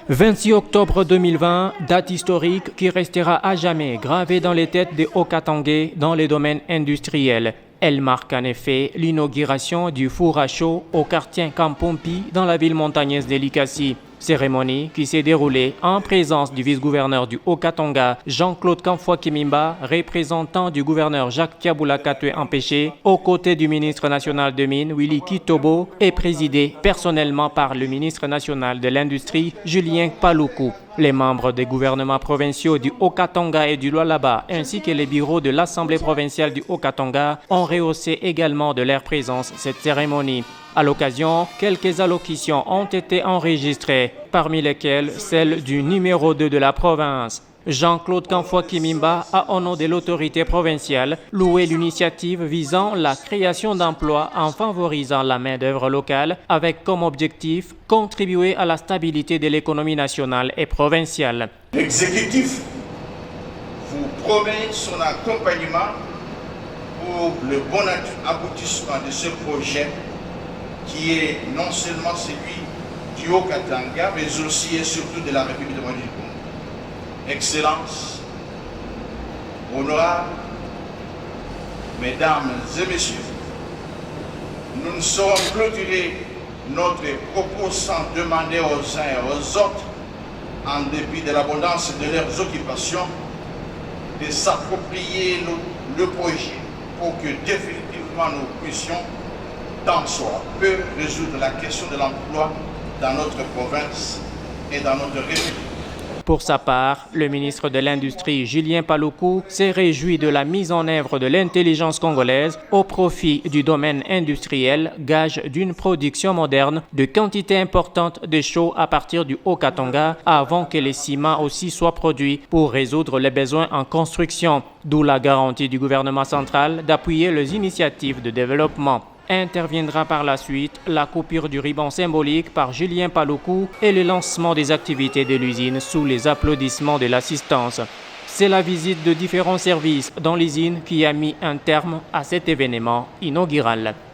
26 octobre 2020, date historique qui restera à jamais gravée dans les têtes des Haut-Katangais dans les domaines industriels. Elle marque en effet l'inauguration du four à chaud au quartier Kampompi dans la ville montagneuse de Likasi. Cérémonie qui s'est déroulée en présence du vice-gouverneur du Haut-Katanga, Jean-Claude Kamfwa-Kimimba, représentant du gouverneur Jacques Tiaboula-Katoué empêché, aux côtés du ministre national de Mines, Willy Kitobo, et présidée personnellement par le ministre national de l'Industrie, Julien Paluku. Les membres des gouvernements provinciaux du Haut-Katanga et du Lualaba, ainsi que les bureaux de l'Assemblée provinciale du Haut-Katanga, ont rehaussé également de leur présence cette cérémonie. À l'occasion, quelques allocutions ont été enregistrées, parmi lesquelles celle du numéro 2 de la province. Jean-Claude Kamfwa-Kimimba a, au nom de l'autorité provinciale, loué l'initiative visant la création d'emplois en favorisant la main-d'œuvre locale avec comme objectif contribuer à la stabilité de l'économie nationale et provinciale. L'exécutif vous promet son accompagnement pour le bon aboutissement de ce projet qui est non seulement celui du Haut-Katanga, mais aussi et surtout de la République démocratique du Congo. Excellences, honorables, mesdames et messieurs, nous ne saurons clôturer notre propos sans demander aux uns et aux autres, en dépit de l'abondance de leurs occupations, de s'approprier le projet pour que définitivement nous puissions, tant soit peu, résoudre la question de l'emploi dans notre province et dans notre République. Pour sa part, le ministre de l'Industrie, Julien Paluku, s'est réjoui de la mise en œuvre de l'intelligence congolaise au profit du domaine industriel, gage d'une production moderne de quantité importante de chaux à partir du Haut-Katanga avant que les ciments aussi soient produits pour résoudre les besoins en construction, d'où la garantie du gouvernement central d'appuyer les initiatives de développement. Interviendra par la suite la coupure du ruban symbolique par Julien Paluku et le lancement des activités de l'usine sous les applaudissements de l'assistance. C'est la visite de différents services dans l'usine qui a mis un terme à cet événement inaugural.